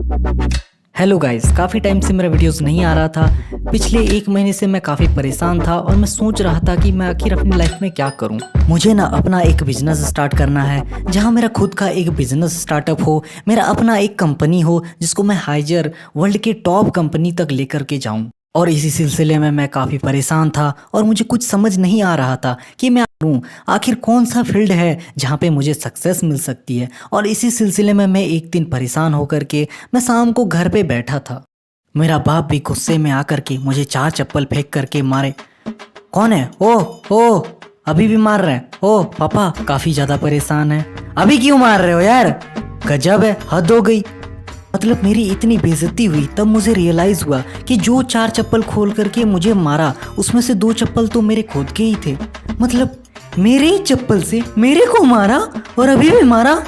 Hello guys, काफ़ी time से मेरा वीडियोस नहीं आ रहा था। पिछले 1 महीने से मैं काफ़ी परेशान था और मैं सोच रहा था कि मैं आखिर अपनी लाइफ में क्या करूं। मुझे ना अपना एक बिजनेस स्टार्ट करना है, जहां मेरा खुद का एक बिजनेस स्टार्टअप हो, मेरा अपना एक कंपनी हो जिसको मैं हाइजर वर्ल्ड के टॉप कंपनी तक लेकर के जाऊं। और इसी सिलसिले में मैं काफ़ी परेशान था और मुझे कुछ समझ नहीं आ रहा था कि मैं करूं। आखिर कौन सा फील्ड है जहां पे मुझे सक्सेस मिल सकती है। और इसी सिलसिले में मैं एक दिन परेशान होकर के मैं शाम को घर पे बैठा था। मेरा बाप भी गुस्से में आकर के मुझे 4 चप्पल फेंक करके मारे। कौन है? ओ अभी भी मार रहे हैं? ओ पापा काफ़ी ज़्यादा परेशान है। अभी क्यों मार रहे हो यार? गजब है, हद हो गई। मतलब मेरी इतनी बेइज्जती हुई, तब मुझे रियलाइज हुआ कि जो 4 चप्पल खोल करके मुझे मारा उसमें से 2 चप्पल तो मेरे खुद के ही थे। मतलब मेरे ही चप्पल से मेरे को मारा और अभी भी मारा।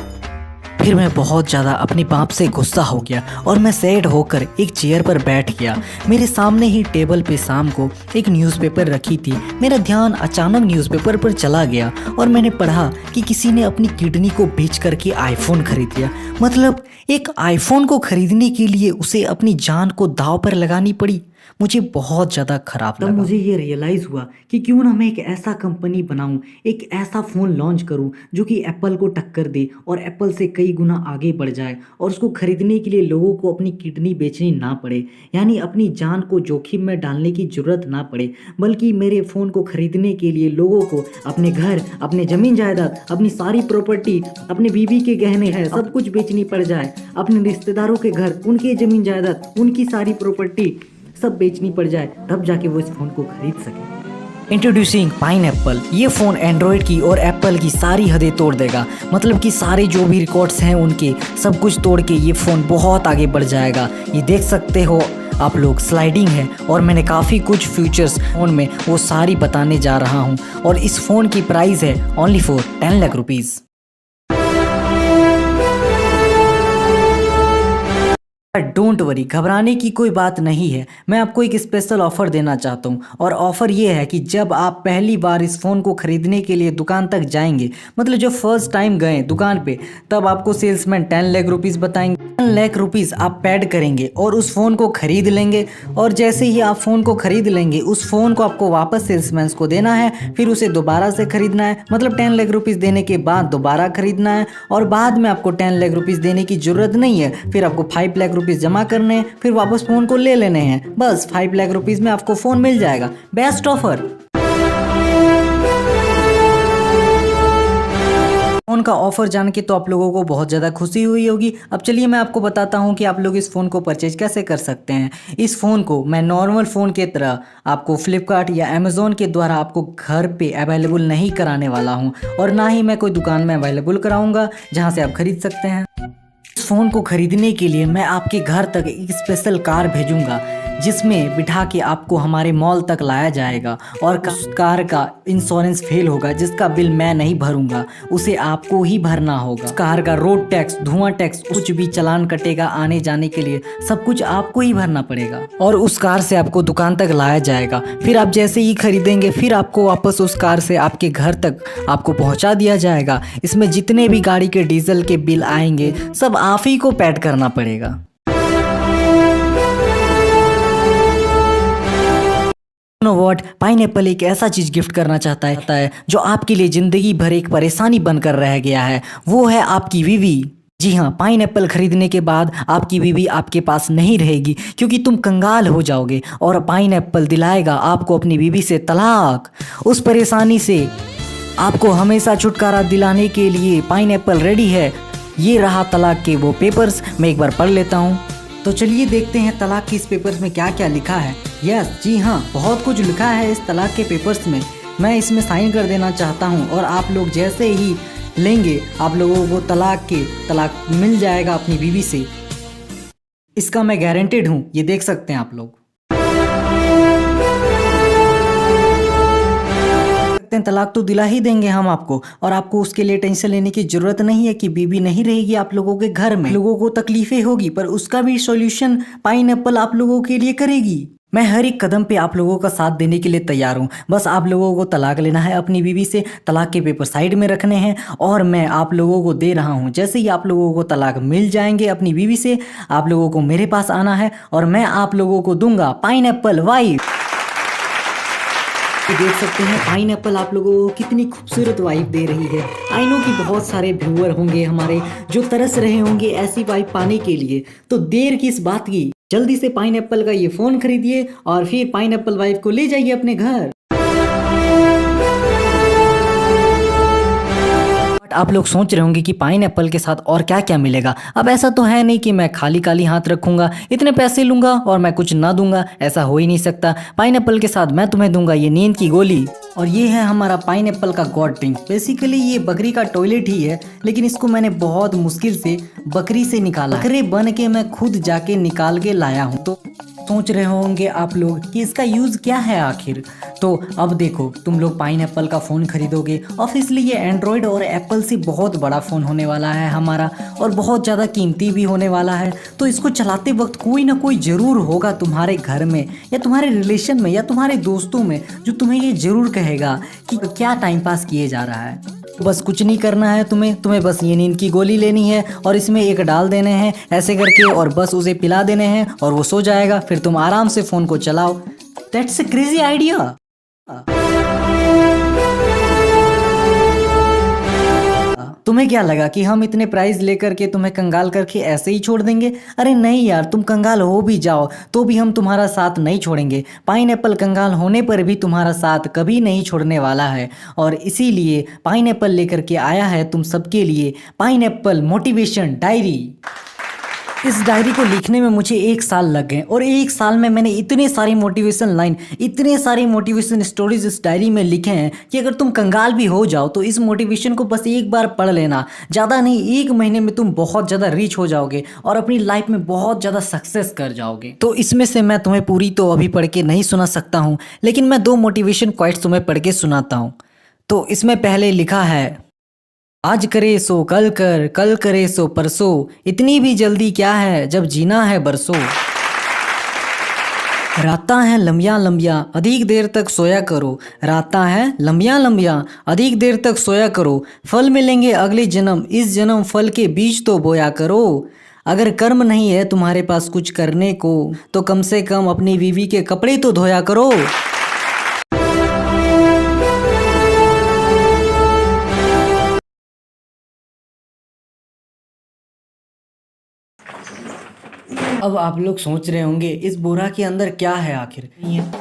फिर मैं बहुत ज़्यादा अपने बाप से गुस्सा हो गया और मैं सैड होकर एक चेयर पर बैठ गया। मेरे सामने ही टेबल पे शाम को एक न्यूज़पेपर रखी थी। मेरा ध्यान अचानक न्यूज़पेपर पर चला गया और मैंने पढ़ा कि किसी ने अपनी किडनी को बेच करके आईफोन खरीद लिया। मतलब एक आईफोन को खरीदने के लिए उसे अपनी जान को दांव पर लगानी पड़ी। मुझे बहुत ज़्यादा खराब लगा। तब मुझे ये रियलाइज़ हुआ कि क्यों ना मैं एक ऐसा कंपनी बनाऊं, एक ऐसा फ़ोन लॉन्च करूं जो कि एप्पल को टक्कर दे और एप्पल से कई गुना आगे बढ़ जाए और उसको खरीदने के लिए लोगों को अपनी किडनी बेचनी ना पड़े, यानी अपनी जान को जोखिम में डालने की ज़रूरत ना पड़े, बल्कि मेरे फ़ोन को खरीदने के लिए लोगों को अपने घर, अपने ज़मीन जायदाद, अपनी सारी प्रॉपर्टी, अपने बीवी के गहने हैं, सब कुछ बेचनी पड़ जाए, अपने रिश्तेदारों के घर, उनकी ज़मीन जायदाद, उनकी सारी प्रॉपर्टी सब बेचनी पड़ जाए, तब जाके वो इस फ़ोन को खरीद सके। इंट्रोड्यूसिंग पाइनएप्पल, ये फ़ोन एंड्रॉयड की और एप्पल की सारी हदें तोड़ देगा। मतलब कि सारे जो भी रिकॉर्ड्स हैं उनके सब कुछ तोड़ के ये फ़ोन बहुत आगे बढ़ जाएगा। ये देख सकते हो आप लोग, स्लाइडिंग है और मैंने काफ़ी कुछ फीचर्स फ़ोन में वो सारी बताने जा रहा हूँ। और इस फ़ोन की प्राइस है only for 10 lakh rupees. Don't worry, घबराने की कोई बात नहीं है। मैं आपको एक स्पेशल ऑफर देना चाहता हूँ और ऑफर ये है कि जब आप पहली बार इस फ़ोन को ख़रीदने के लिए दुकान तक जाएंगे, मतलब जब फर्स्ट टाइम गए दुकान पे, तब आपको सेल्समैन 10 लाख रुपीज़ बताएंगे। 10 लाख रुपीज़ आप पेड करेंगे और उस फ़ोन को ख़रीद लेंगे। और जैसे ही आप फ़ोन को ख़रीद लेंगे, उस फ़ोन को आपको वापस सेल्समैन को देना है, फिर उसे दोबारा से ख़रीदना है। मतलब 10 लाख रुपीज़ देने के बाद दोबारा ख़रीदना है और बाद में आपको 10 लाख रुपीज़ देने की ज़रूरत नहीं है। फिर आपको 5 लाख रुपीज़ जमा करने हैं, फिर वापस फ़ोन को ले लेने हैं। बस 5 लाख रुपीज़ में आपको फ़ोन मिल जाएगा। Best offer. फ़ोन का ऑफ़र जान के तो आप लोगों को बहुत ज़्यादा खुशी हुई होगी। अब चलिए मैं आपको बताता हूँ कि आप लोग इस फ़ोन को परचेज कैसे कर सकते हैं। इस फ़ोन को मैं नॉर्मल फ़ोन के तरह आपको फ्लिपकार्ट या अमेज़ॉन के द्वारा आपको घर पे अवेलेबल नहीं कराने वाला हूँ और ना ही मैं कोई दुकान में अवेलेबल कराऊँगा जहाँ से आप ख़रीद सकते हैं। इस फ़ोन को ख़रीदने के लिए मैं आपके घर तक एक स्पेशल कार भेजूंगा, जिसमें बिठा के आपको हमारे मॉल तक लाया जाएगा। और उस कार का इंश्योरेंस फेल होगा, जिसका बिल मैं नहीं भरूंगा, उसे आपको ही भरना होगा। उस कार का रोड टैक्स, धुआं टैक्स, कुछ भी चालान कटेगा आने जाने के लिए, सब कुछ आपको ही भरना पड़ेगा। और उस कार से आपको दुकान तक लाया जाएगा। फिर आप जैसे ही खरीदेंगे, फिर आपको वापस उस कार से आपके घर तक आपको पहुंचा दिया जाएगा। इसमें जितने भी गाड़ी के डीजल के बिल आएंगे, सब आप ही को पेड करना पड़ेगा। व्हाट, पाइनएप्पल एक ऐसा चीज गिफ्ट करना चाहता है जो आपके लिए जिंदगी भर एक परेशानी बनकर रह गया है। वो है आपकी बीवी। जी हाँ, पाइनएप्पल खरीदने के बाद आपकी बीवी आपके पास नहीं रहेगी, क्योंकि तुम कंगाल हो जाओगे और पाइनएप्पल दिलाएगा आपको अपनी बीवी से तलाक। उस परेशानी से आपको हमेशा छुटकारा दिलाने के लिए पाइनएप्पल रेडी है। ये रहा तलाक के वो पेपर्स, मैं एक बार पढ़ लेता हूँ। तो चलिए देखते हैं तलाक के इस पेपर्स में क्या क्या लिखा है। यस, जी हाँ, बहुत कुछ लिखा है इस तलाक के पेपर्स में। मैं इसमें साइन कर देना चाहता हूँ और आप लोग जैसे ही लेंगे, आप लोगों को तलाक मिल जाएगा अपनी बीवी से। इसका मैं गारंटेड हूँ, ये देख सकते हैं आप लोग। तलाक तो दिला ही देंगे हम आपको, और आपको उसके लिए टेंशन लेने की जरूरत नहीं है कि बीबी नहीं रहेगी आप लोगों के घर में। लोगों को तकलीफें होगी, पर उसका भी सॉल्यूशन पाइनएप्पल आप लोगों के लिए करेगी। मैं हर एक कदम पे आप लोगों का साथ देने के लिए तैयार हूँ। बस आप लोगों को तलाक लेना है अपनी बीवी से, तलाक के पेपर साइड में रखने हैं और मैं आप लोगों को दे रहा हूँ। जैसे ही आप लोगों को तलाक मिल जाएंगे अपनी बीवी से, आप लोगों को मेरे पास आना है और मैं आप लोगों को दूंगा पाइनएप्पल वाइफ। देख सकते हैं पाइनएप्पल आप लोगों को कितनी खूबसूरत वाइफ दे रही है। आई नो कि बहुत सारे व्यूअर होंगे हमारे जो तरस रहे होंगे ऐसी वाइफ पाने के लिए, तो देर किस बात की, जल्दी से पाइनएप्पल का ये फोन खरीदिए और फिर पाइनएप्पल वाइफ को ले जाइए अपने घर। आप लोग सोच रहे होंगे कि पाइनएप्पल के साथ और क्या क्या मिलेगा। अब ऐसा तो है नहीं कि मैं खाली खाली हाथ रखूंगा, इतने पैसे लूंगा और मैं कुछ ना दूंगा, ऐसा हो ही नहीं सकता। पाइनएप्पल के साथ मैं तुम्हें दूंगा ये नींद की गोली। और ये है हमारा पाइनएप्पल का गॉड ड्रिंक। बेसिकली ये बकरी का टॉयलेट ही है, लेकिन इसको मैंने बहुत मुश्किल से बकरी से निकाला, बकरे बन के मैं खुद जाके निकाल के लाया हूँ। तो सोच रहे होंगे आप लोग कि इसका यूज़ क्या है आखिर। तो अब देखो, तुम लोग पाइनएप्पल का फ़ोन खरीदोगे, ऑब्वियसली ये एंड्रॉयड और एप्पल से बहुत बड़ा फ़ोन होने वाला है हमारा, और बहुत ज़्यादा कीमती भी होने वाला है। तो इसको चलाते वक्त कोई ना कोई ज़रूर होगा तुम्हारे घर में या तुम्हारे रिलेशन में या तुम्हारे दोस्तों में जो तुम्हें ये ज़रूर कहेगा कि क्या टाइम पास किए जा रहा है। बस कुछ नहीं करना है तुम्हें बस ये नींद की गोली लेनी है और इसमें एक डाल देने हैं ऐसे करके, और बस उसे पिला देने हैं और वो सो जाएगा। फिर तुम आराम से फ़ोन को चलाओ। That's a crazy idea. तुम्हें क्या लगा कि हम इतने प्राइस लेकर के तुम्हें कंगाल करके ऐसे ही छोड़ देंगे? अरे नहीं यार, तुम कंगाल हो भी जाओ तो भी हम तुम्हारा साथ नहीं छोड़ेंगे। पाइनएप्पल कंगाल होने पर भी तुम्हारा साथ कभी नहीं छोड़ने वाला है, और इसीलिए पाइनएप्पल लेकर के आया है तुम सबके लिए पाइनएप्पल मोटिवेशन डायरी। इस डायरी को लिखने में मुझे 1 साल लग गए, और 1 साल में मैंने इतने सारी मोटिवेशन लाइन, इतने सारी मोटिवेशन स्टोरीज इस डायरी में लिखे हैं कि अगर तुम कंगाल भी हो जाओ तो इस मोटिवेशन को बस एक बार पढ़ लेना। ज़्यादा नहीं, 1 महीने में तुम बहुत ज़्यादा रीच हो जाओगे और अपनी लाइफ में बहुत ज़्यादा सक्सेस कर जाओगे। तो इसमें से मैं तुम्हें पूरी तो अभी पढ़ के नहीं सुना सकता हूँ, लेकिन मैं 2 मोटिवेशन क्वाइट्स तुम्हें पढ़ के सुनाता हूँ। तो इसमें पहले लिखा है, आज करे सो कल कर, कल करे सो परसों, इतनी भी जल्दी क्या है जब जीना है बरसों। रातां हैं लंबियां लंबियां, अधिक देर तक सोया करो। रातां हैं लंबियां लंबियां, अधिक देर तक सोया करो। फल मिलेंगे अगले जन्म, इस जन्म फल के बीज तो बोया करो। अगर कर्म नहीं है तुम्हारे पास कुछ करने को, तो कम से कम अपनी बीवी के कपड़े तो धोया करो। अब आप लोग सोच रहे होंगे इस बोरा के अंदर क्या है आखिर।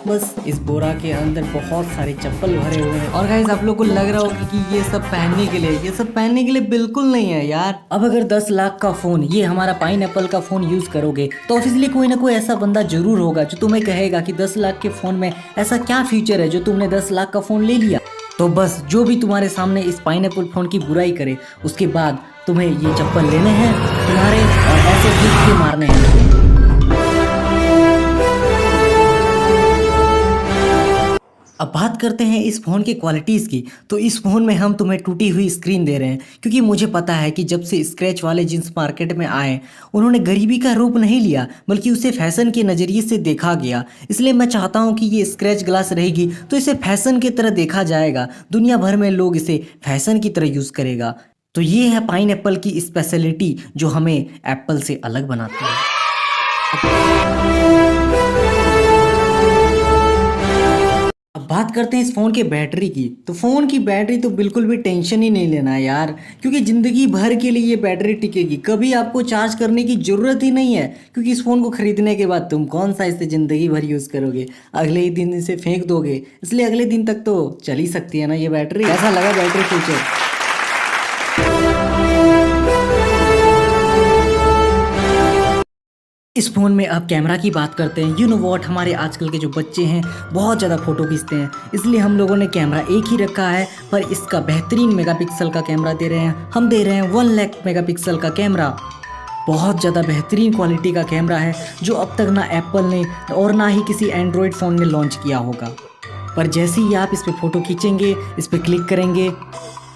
बस इस बोरा के अंदर बहुत सारे चप्पल भरे हुए हैं। और गाइस आप लोग को लग रहा होगा कि ये सब पहनने के लिए, ये सब पहनने के लिए बिल्कुल नहीं है यार। अब अगर 10 लाख का फ़ोन, ये हमारा पाइनएप्पल का फ़ोन यूज़ करोगे तो ऑब्वियसली कोई ना कोई ऐसा बंदा जरूर होगा जो तुम्हें कहेगा कि 10 लाख के फ़ोन में ऐसा क्या फीचर है जो तुमने 10 लाख का फ़ोन ले लिया। तो बस जो भी तुम्हारे सामने इस पाइनएप्पल फ़ोन की बुराई करे, उसके बाद तुम्हें ये चप्पल लेने हैं तुम्हारे और ऐसे जीत के मारने हैं। अब बात करते हैं इस फ़ोन की क्वालिटीज़ की। तो इस फ़ोन में हम तुम्हें टूटी हुई स्क्रीन दे रहे हैं, क्योंकि मुझे पता है कि जब से स्क्रैच वाले जींस मार्केट में आए उन्होंने गरीबी का रूप नहीं लिया, बल्कि उसे फैशन के नज़रिए से देखा गया। इसलिए मैं चाहता हूं कि ये स्क्रैच ग्लास रहेगी तो इसे फैशन की तरह देखा जाएगा, दुनिया भर में लोग इसे फैशन की तरह यूज़ करेगा। तो ये है पाइनएप्पल की स्पेशलिटी जो हमें एप्पल से अलग बनाती है। अब बात करते हैं इस फ़ोन के बैटरी की। तो फ़ोन की बैटरी तो बिल्कुल भी टेंशन ही नहीं लेना है यार, क्योंकि ज़िंदगी भर के लिए ये बैटरी टिकेगी, कभी आपको चार्ज करने की ज़रूरत ही नहीं है। क्योंकि इस फ़ोन को ख़रीदने के बाद तुम कौन सा इसे ज़िंदगी भर यूज़ करोगे, अगले ही दिन इसे फेंक दोगे, इसलिए अगले दिन तक तो चल ही सकती है ना ये बैटरी। ऐसा लगा बैटरी फीचर। इस फ़ोन में अब कैमरा की बात करते हैं। यू नो वॉट, हमारे आजकल के जो बच्चे हैं बहुत ज़्यादा फ़ोटो खींचते हैं, इसलिए हम लोगों ने कैमरा एक ही रखा है, पर इसका बेहतरीन मेगापिक्सल का कैमरा दे रहे हैं। हम दे रहे हैं 1 लाख मेगापिक्सल का कैमरा। बहुत ज़्यादा बेहतरीन क्वालिटी का कैमरा है जो अब तक ना एप्पल ने और ना ही किसी एंड्रॉयड फ़ोन ने लॉन्च किया होगा। पर जैसे ही आप इस पर फ़ोटो खींचेंगे, इस पर क्लिक करेंगे,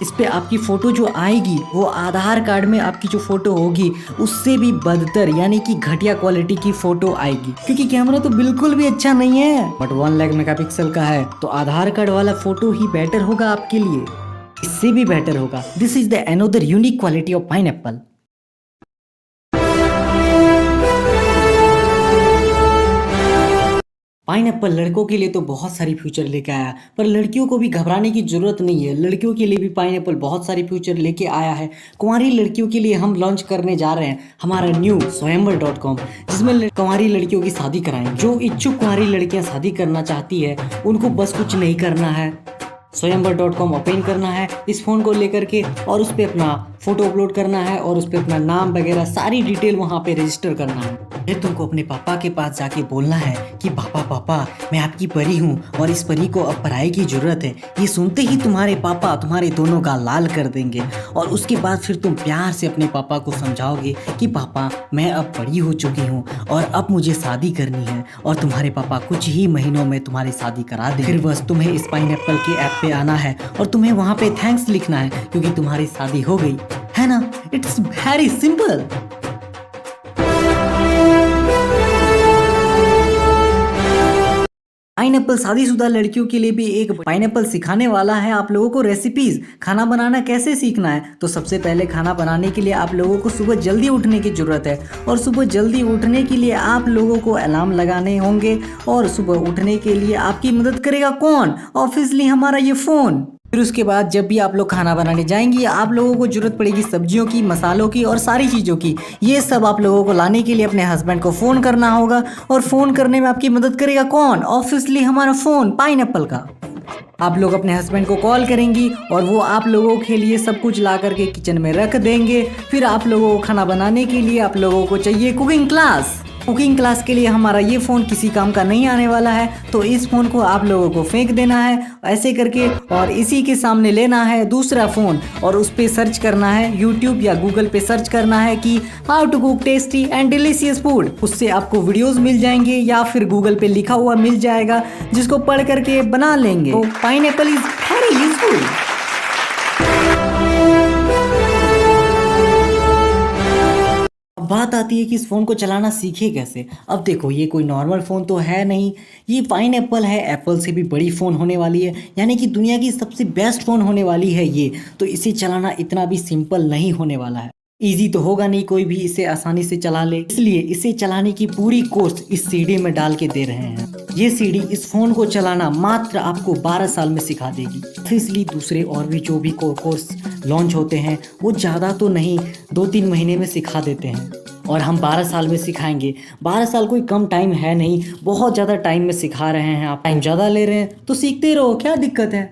इस पे आपकी फ़ोटो जो आएगी वो आधार कार्ड में आपकी जो फ़ोटो होगी उससे भी बदतर यानी कि घटिया क्वालिटी की फ़ोटो आएगी, क्योंकि कैमरा तो बिल्कुल भी अच्छा नहीं है, बट 1 लाख मेगापिक्सल का है, तो आधार कार्ड वाला फ़ोटो ही बेटर होगा आपके लिए, इससे भी बेटर होगा। This is the another unique quality of pineapple. Pineapple लड़कों के लिए तो बहुत सारी फ्यूचर लेके आया, पर लड़कियों को भी घबराने की जरूरत नहीं है। लड़कियों के लिए भी पाइनएप्पल बहुत सारी फ्यूचर लेके आया है। कुंवारी लड़कियों के लिए हम लॉन्च करने जा रहे हैं हमारा न्यू स्वयंवर.com, जिसमें कुंवारी लड़कियों की शादी कराएंगे। जो इच्छुक कुंवारी लड़कियां शादी करना चाहती है उनको बस कुछ नहीं करना है, स्वयंवर.com ओपन करना है इस फ़ोन को लेकर के, और उस पर अपना फ़ोटो अपलोड करना है और उस पर अपना नाम वगैरह सारी डिटेल वहाँ पे रजिस्टर करना है। फिर तुमको अपने पापा के पास जाके बोलना है कि पापा पापा मैं आपकी परी हूँ और इस परी को अब पढ़ाई की ज़रूरत है। ये सुनते ही तुम्हारे पापा तुम्हारे दोनों का लाल कर देंगे, और उसके बाद फिर तुम प्यार से अपने पापा को समझाओगे कि पापा मैं अब बड़ी हो चुकी हूँ और अब मुझे शादी करनी है, और तुम्हारे पापा कुछ ही महीनों में तुम्हारी शादी करा देंगे। फिर बस तुम्हें इस पाइनएप्पल के ऐप पे आना है और तुम्हें वहाँ पे थैंक्स लिखना है क्योंकि तुम्हारी शादी हो गई है ना। It's very simple. पाइनएप्पल शादीशुदा लड़कियों के लिए भी एक पाइनएप्पल सिखाने वाला है आप लोगों को रेसिपीज, खाना बनाना कैसे सीखना है। तो सबसे पहले खाना बनाने के लिए आप लोगों को सुबह जल्दी उठने की जरूरत है, और सुबह जल्दी उठने के लिए आप लोगों को अलार्म लगाने होंगे, और सुबह उठने के लिए आपकी मदद करेगा कौन? ऑब्वियसली हमारा ये फ़ोन। फिर उसके बाद जब भी आप लोग खाना बनाने जाएंगे आप लोगों को जरूरत पड़ेगी सब्जियों की, मसालों की और सारी चीज़ों की। ये सब आप लोगों को लाने के लिए अपने हस्बैंड को फ़ोन करना होगा, और फ़ोन करने में आपकी मदद करेगा कौन? ऑब्वियसली हमारा फ़ोन पाइनएप्पल का। आप लोग अपने हस्बैंड को कॉल करेंगी और वो आप लोगों के लिए सब कुछ ला करके किचन में रख देंगे। फिर आप लोगों को खाना बनाने के लिए आप लोगों को चाहिए कुकिंग क्लास। कुकिंग क्लास के लिए हमारा ये फ़ोन किसी काम का नहीं आने वाला है, तो इस फ़ोन को आप लोगों को फेंक देना है ऐसे करके, और इसी के सामने लेना है दूसरा फ़ोन और उस पर सर्च करना है, यूट्यूब या गूगल पे सर्च करना है कि how to cook tasty and delicious food. उससे आपको वीडियोस मिल जाएंगे या फिर गूगल पे लिखा हुआ मिल जाएगा जिसको पढ़ करके बना लेंगे। तो पाइनएप्पल इज वेरी यूजफुल। बात आती है कि इस फ़ोन को चलाना सीखे कैसे। अब देखो ये कोई नॉर्मल फ़ोन तो है नहीं, ये पाइनएप्पल है, एप्पल से भी बड़ी फ़ोन होने वाली है, यानी कि दुनिया की सबसे बेस्ट फ़ोन होने वाली है ये। तो इसे चलाना इतना भी सिंपल नहीं होने वाला है, इजी तो होगा नहीं कोई भी इसे आसानी से चला ले, इसलिए इसे चलाने की पूरी कोर्स इस सीडी में डाल के दे रहे हैं। ये सीडी इस फ़ोन को चलाना मात्र आपको 12 साल में सिखा देगी। इसलिए दूसरे और भी जो भी कोर्स लॉन्च होते हैं वो ज़्यादा तो नहीं 2-3 महीने में सिखा देते हैं, और हम 12 साल में सिखाएंगे। 12 साल कोई कम टाइम है नहीं, बहुत ज़्यादा टाइम में सिखा रहे हैं। आप टाइम ज़्यादा ले रहे हैं तो सीखते रहो, क्या दिक्कत है।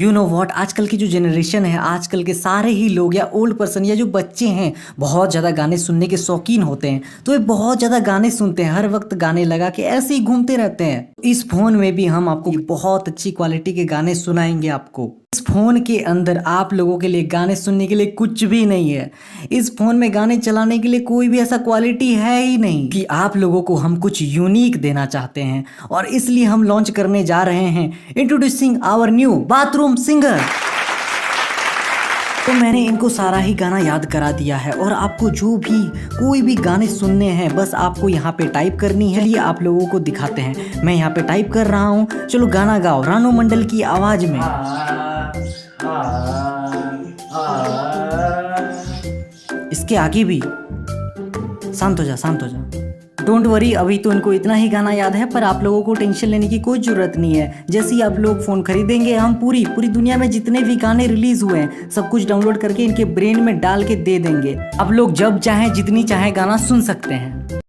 यू नो वॉट, आजकल की जो जनरेशन है, आजकल के सारे ही लोग या ओल्ड पर्सन या जो बच्चे हैं बहुत ज़्यादा गाने सुनने के शौकीन होते हैं, तो ये बहुत ज़्यादा गाने सुनते हैं, हर वक्त गाने लगा के ऐसे ही घूमते रहते हैं। इस फ़ोन में भी हम आपको बहुत अच्छी क्वालिटी के गाने सुनाएंगे। आपको इस फ़ोन के अंदर आप लोगों के लिए गाने सुनने के लिए कुछ भी नहीं है। इस फ़ोन में गाने चलाने के लिए कोई भी ऐसा क्वालिटी है ही नहीं, कि आप लोगों को हम कुछ यूनिक देना चाहते हैं, और इसलिए हम लॉन्च करने जा रहे हैं introducing our new bathroom singer. तो मैंने इनको सारा ही गाना याद करा दिया है, और आपको जो भी कोई भी गाने सुनने हैं बस आपको यहाँ पे टाइप करनी है। ये आप लोगों को दिखाते हैं, मैं यहाँ पे टाइप कर रहा हूँ, चलो गाना गाओ रानू मंडल की आवाज में। इसके आगे भी शांत हो जा, शांत हो जा। डोंट वरी, अभी तो इनको इतना ही गाना याद है, पर आप लोगों को टेंशन लेने की कोई ज़रूरत नहीं है। जैसे ही आप लोग फ़ोन खरीदेंगे हम पूरी दुनिया में जितने भी गाने रिलीज़ हुए हैं सब कुछ डाउनलोड करके इनके ब्रेन में डाल के दे देंगे। आप लोग जब चाहें जितनी चाहें गाना सुन सकते हैं।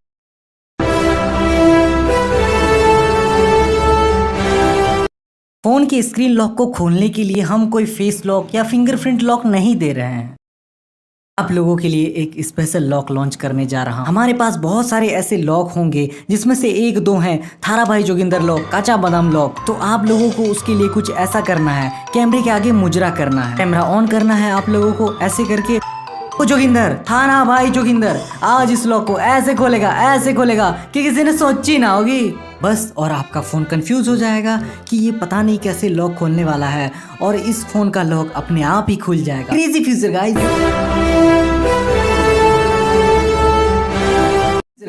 फ़ोन के स्क्रीन लॉक को खोलने के लिए हम कोई फेस लॉक या फिंगरप्रिंट लॉक नहीं दे रहे हैं। आप लोगों के लिए एक स्पेशल लॉक लॉन्च करने जा रहा हूं। हमारे पास बहुत सारे ऐसे लॉक होंगे जिसमें से 1-2 हैं थारा भाई जोगिंदर लॉक, काचा बादाम लॉक। तो आप लोगों को उसके लिए कुछ ऐसा करना है, कैमरे के आगे मुजरा करना है, कैमरा ऑन करना है आप लोगों को ऐसे करके। ओ जोगिंदर, थाना भाई जोगिंदर आज इस लॉक को ऐसे खोलेगा कि किसी ने सोची ना होगी। बस, और आपका फ़ोन कंफ्यूज हो जाएगा कि ये पता नहीं कैसे लॉक खोलने वाला है, और इस फ़ोन का लॉक अपने आप ही खुल जाएगा। Crazy future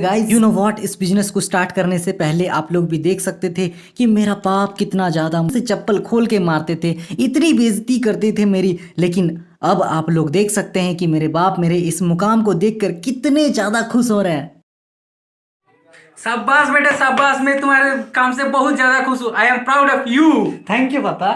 guys, you know what, इस बिजनेस को स्टार्ट करने से पहले आप लोग भी देख सकते थे कि मेरा बाप कितना ज़्यादा मुझसे चप्पल खोल के मारते थे, इतनी बेइज्जती करते थे मेरी। लेकिन अब आप लोग देख सकते हैं कि मेरे बाप मेरे इस मुकाम को देखकर कितने ज़्यादा खुश हो रहे हैं। शाबाश बेटा शाबाश, मैं तुम्हारे काम से बहुत ज्यादा खुश हूँ। I am proud of you. Thank you पापा।